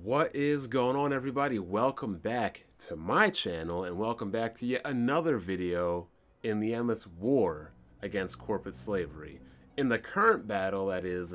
What is going on, everybody? Welcome back to my channel and welcome back to yet another video in the endless war against corporate slavery. In the current battle, that is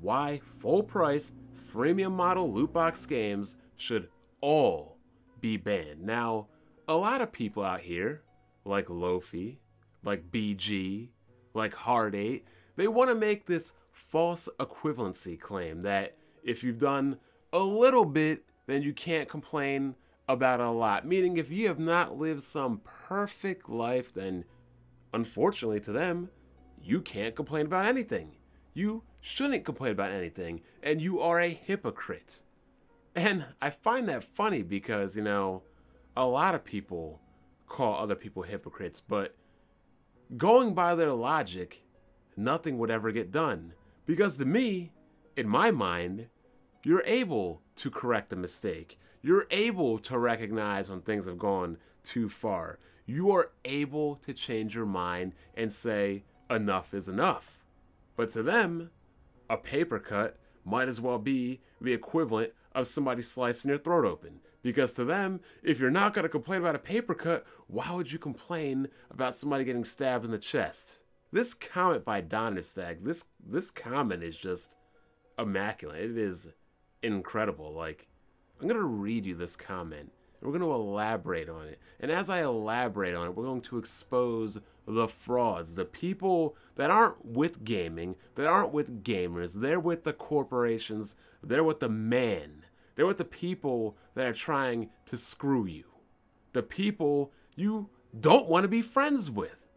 why full-priced freemium model loot box games should all be banned. Now, a lot of people out here, like Lofi, like BG, like Hard8, they want to make this false equivalency claim that if you've done a little bit, then you can't complain about a lot. Meaning, if you have not lived some perfect life, then unfortunately to them, you can't complain about anything. You shouldn't complain about anything, and you are a hypocrite. And I find that funny because, you know, a lot of people call other people hypocrites, but going by their logic, nothing would ever get done. Because to me, in my mind, you're able to correct a mistake. You're able to recognize when things have gone too far. You are able to change your mind and say, enough is enough. But to them, a paper cut might as well be the equivalent of somebody slicing your throat open. Because to them, if you're not going to complain about a paper cut, why would you complain about somebody getting stabbed in the chest? This comment by Donnerstag, this comment is just immaculate. It is incredible. Like, I'm going to read you this comment, and we're going to elaborate on it. And as I elaborate on it, we're going to expose the frauds, the people that aren't with gaming, that aren't with gamers. They're with the corporations. They're with the man. They're with the people that are trying to screw you. The people you don't want to be friends with.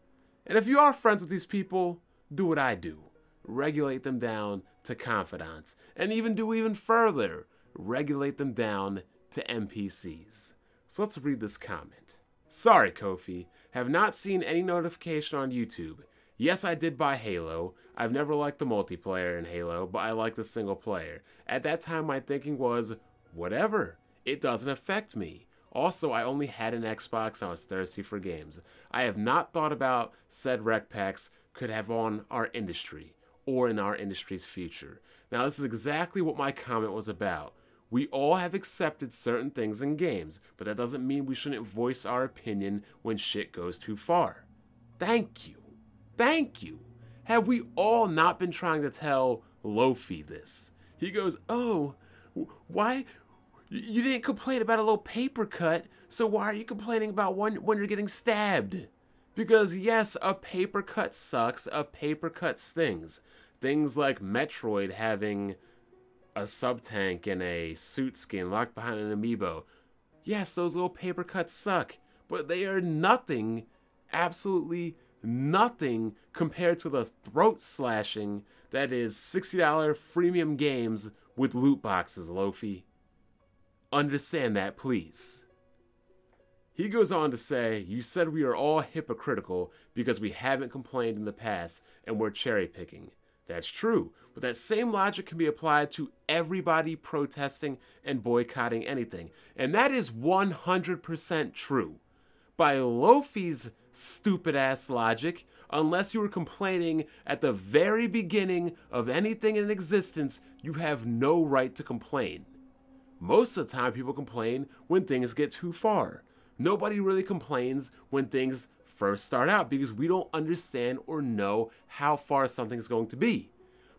And if you are friends with these people, do what I do. Regulate them down to confidants. And do even further. Regulate them down to NPCs. So let's read this comment. Sorry, Kofi. Have not seen any notification on YouTube. Yes, I did buy Halo. I've never liked the multiplayer in Halo, but I like the single player. At that time, my thinking was, whatever. It doesn't affect me. Also, I only had an Xbox and I was thirsty for games. I have not thought about said rec packs could have on our industry or in our industry's future. Now, this is exactly what my comment was about. We all have accepted certain things in games, but that doesn't mean we shouldn't voice our opinion when shit goes too far. Thank you. Thank you. Have we all not been trying to tell Lofi this? He goes, oh, why? You didn't complain about a little paper cut, so why are you complaining about when you're getting stabbed? Because yes, a paper cut sucks, a paper cut stings. Things like Metroid having a sub-tank and a suit skin locked behind an amiibo. Yes, those little paper cuts suck, but they are nothing, absolutely nothing compared to the throat slashing that is $60 freemium games with loot boxes, Lofi. Understand that, please. He goes on to say, you said we are all hypocritical because we haven't complained in the past and we're cherry picking. That's true, but that same logic can be applied to everybody protesting and boycotting anything. And that is 100% true. By Lofi's stupid ass logic, unless you were complaining at the very beginning of anything in existence, you have no right to complain. Most of the time people complain when things get too far. Nobody really complains when things first start out because we don't understand or know how far something's going to be.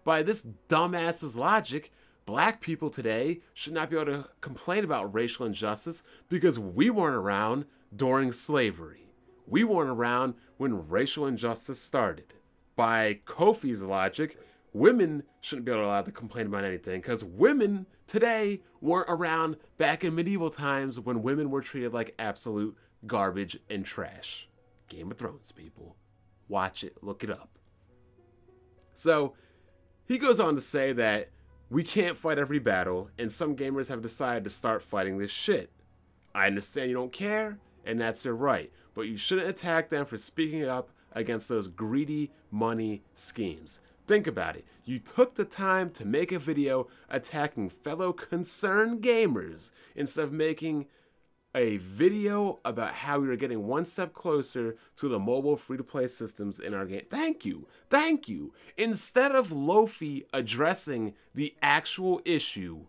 By this dumbass's logic, black people today should not be able to complain about racial injustice because we weren't around during slavery. We weren't around when racial injustice started. By Kofi's logic, women shouldn't be allowed to complain about anything because women today weren't around back in medieval times when women were treated like absolute garbage and trash. Game of Thrones, people. Watch it. Look it up. So, he goes on to say that we can't fight every battle, and some gamers have decided to start fighting this shit. I understand you don't care, and that's your right, but you shouldn't attack them for speaking up against those greedy money schemes. Think about it. You took the time to make a video attacking fellow concerned gamers instead of making a video about how we are getting one step closer to the mobile free-to-play systems in our game. Thank you. Thank you. Instead of Lofi addressing the actual issue,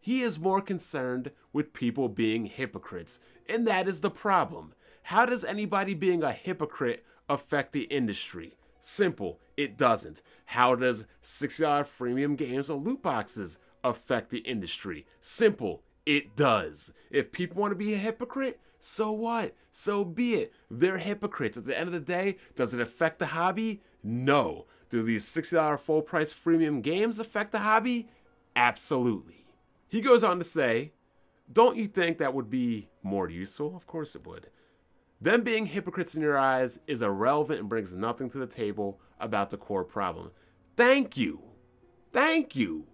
He is more concerned with people being hypocrites, and that is the problem. How does anybody being a hypocrite affect the industry? Simple, it doesn't. How does $60 freemium games or loot boxes affect the industry? Simple, it does. If people want to be a hypocrite, so what? So be it. They're hypocrites. At the end of the day, does it affect the hobby? No. Do these $60 full price freemium games affect the hobby? Absolutely. He goes on to say, don't you think that would be more useful? Of course it would. Them being hypocrites in your eyes is irrelevant and brings nothing to the table about the core problem. Thank you. Thank you.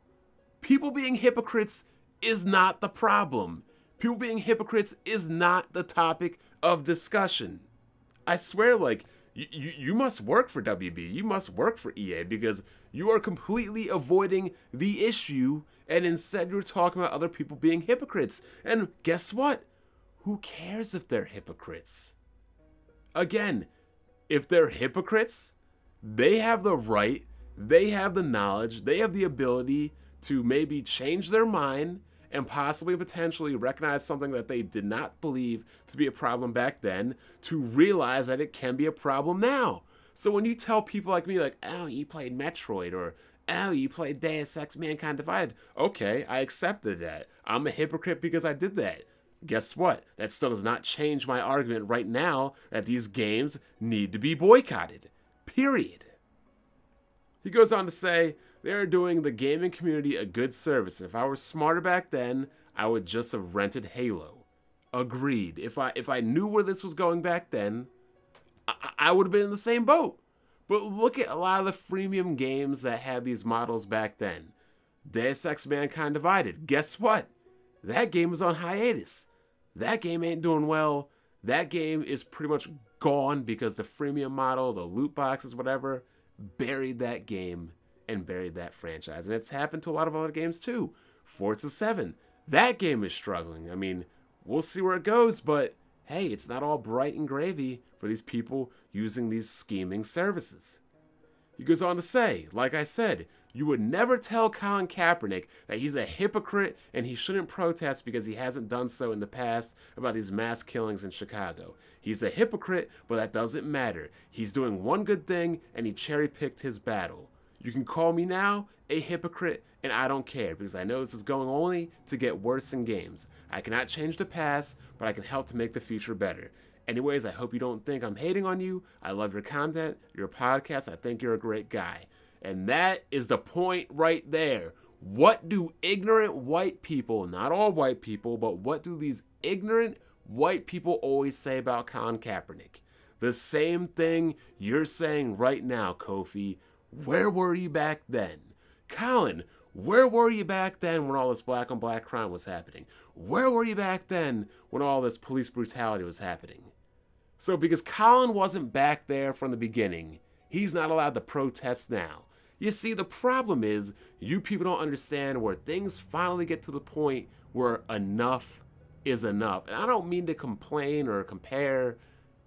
People being hypocrites is not the problem. People being hypocrites is not the topic of discussion. I swear, like, you must work for WB. You must work for EA because you are completely avoiding the issue and instead you're talking about other people being hypocrites. And guess what? Who cares if they're hypocrites? Again, if they're hypocrites, they have the right, they have the knowledge, they have the ability to maybe change their mind and possibly potentially recognize something that they did not believe to be a problem back then to realize that it can be a problem now. So when you tell people like me, like, oh, you played Metroid, or oh, you played Deus Ex Mankind Divided, okay, I accepted that. I'm a hypocrite because I did that. Guess what? That still does not change my argument right now that these games need to be boycotted. Period. He goes on to say, they're doing the gaming community a good service. And if I were smarter back then, I would just have rented Halo. Agreed. If I knew where this was going back then, I would have been in the same boat. But look at a lot of the freemium games that had these models back then. Deus Ex Mankind Divided. Guess what? That game is on hiatus. That game ain't doing well. That game is pretty much gone because the freemium model, the loot boxes, whatever, buried that game and buried that franchise. And it's happened to a lot of other games too. Forza 7, that game is struggling. I mean, we'll see where it goes, but hey, it's not all bright and gravy for these people using these scheming services. He goes on to say, like I said, you would never tell Colin Kaepernick that he's a hypocrite and he shouldn't protest because he hasn't done so in the past about these mass killings in Chicago. He's a hypocrite, but that doesn't matter. He's doing one good thing and he cherry-picked his battle. You can call me now a hypocrite and I don't care because I know this is going only to get worse in games. I cannot change the past, but I can help to make the future better. Anyways, I hope you don't think I'm hating on you. I love your content, your podcast. I think you're a great guy. And that is the point right there. What do ignorant white people, not all white people, but what do these ignorant white people always say about Colin Kaepernick? The same thing you're saying right now, Kofi. Where were you back then? Colin, where were you back then when all this black on black crime was happening? Where were you back then when all this police brutality was happening? So because Colin wasn't back there from the beginning, he's not allowed to protest now. You see, the problem is you people don't understand where things finally get to the point where enough is enough. And I don't mean to complain or compare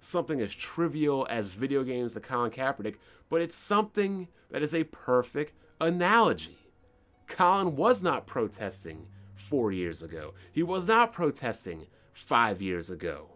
something as trivial as video games to Colin Kaepernick, but it's something that is a perfect analogy. Colin was not protesting 4 years ago. He was not protesting 5 years ago.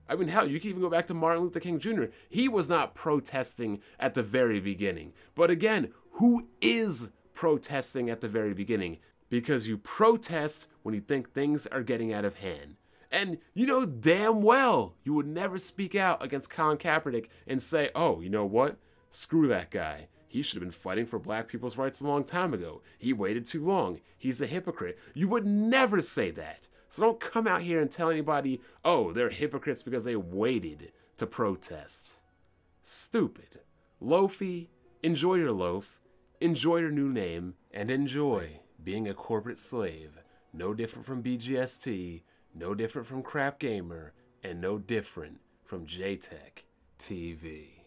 I mean, hell, you can even go back to Martin Luther King Jr. He was not protesting at the very beginning. But again, who is protesting at the very beginning? Because you protest when you think things are getting out of hand. And you know damn well you would never speak out against Colin Kaepernick and say, oh, you know what? Screw that guy. He should have been fighting for black people's rights a long time ago. He waited too long. He's a hypocrite. You would never say that. So don't come out here and tell anybody, oh, they're hypocrites because they waited to protest. Stupid. Loafy, enjoy your loaf, enjoy your new name, and enjoy being a corporate slave. No different from BGST, no different from Crapgamer, and no different from JTech TV.